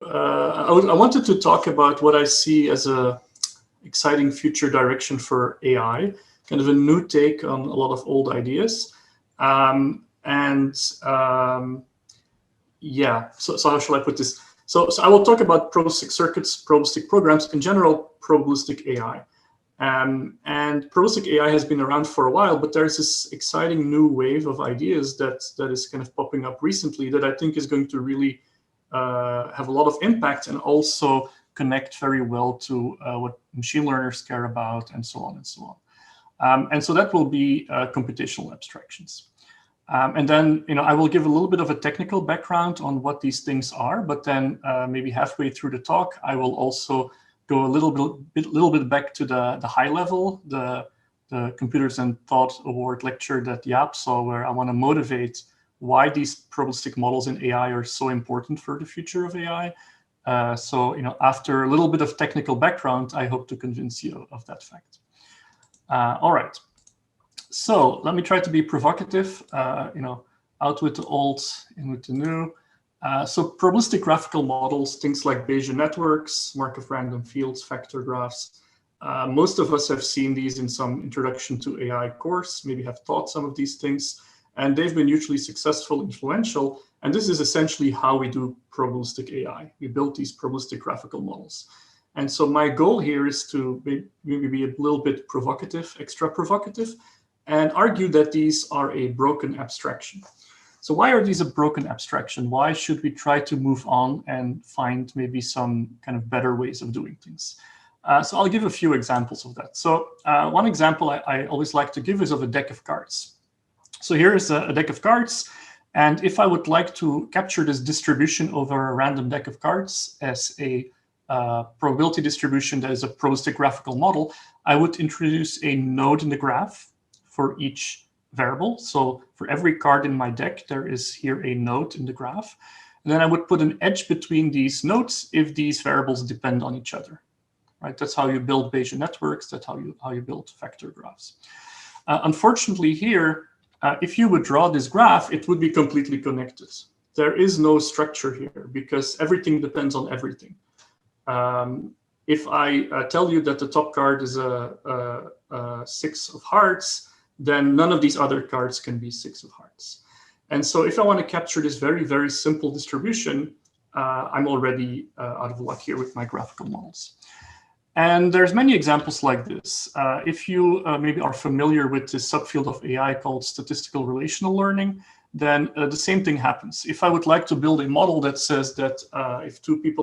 I wanted to talk about what I see as a exciting future direction for AI, kind of a new take on a lot of old ideas. Yeah, so how shall I put this? So I will talk about probabilistic circuits, probabilistic programs, in general, probabilistic AI. And probabilistic AI has been around for a while, but there's this exciting new wave of ideas that is kind of popping up recently that I think is going to really have a lot of impact and also connect very well to what machine learners care about, and so on and so on. And so that will be computational abstractions. And then, I will give a little bit of a technical background on what these things are, but then maybe halfway through the talk, I will also go a little bit back to the high level, the Computers and Thought Award lecture that Jaap saw, where I want to motivate why these probabilistic models in AI are so important for the future of AI. So, after a little bit of technical background, I hope to convince you of that fact. All right. So let me try to be provocative, out with the old, in with the new. So probabilistic graphical models, things like Bayesian networks, Markov random fields, factor graphs. Most of us have seen these in some introduction to AI course, maybe have taught some of these things, and they've been hugely successful, influential. And this is essentially how we do probabilistic AI. We build these probabilistic graphical models. And so my goal here is to maybe be a little bit provocative, extra provocative, and argue that these are a broken abstraction. So why are these a broken abstraction? Why should we try to move on and find maybe some kind of better ways of doing things? So I'll give a few examples of that. So one example I always like to give is of a deck of cards. So here is a deck of cards. And if I would like to capture this distribution over a random deck of cards as a probability distribution that is a probabilistic graphical model, I would introduce a node in the graph for each variable. So for every card in my deck, there is here a node in the graph. And then I would put an edge between these nodes if these variables depend on each other. Right? That's how you build Bayesian networks. That's how you build vector graphs. Unfortunately here, if you would draw this graph, it would be completely connected. There is no structure here because everything depends on everything. If I tell you that the top card is a 6 of hearts, then none of these other cards can be 6 of hearts. And so if I want to capture this very, very simple distribution, I'm already out of luck here with my graphical models. And there's many examples like this. If you maybe are familiar with this subfield of AI called statistical relational learning, then the same thing happens. If I would like to build a model that says that if two people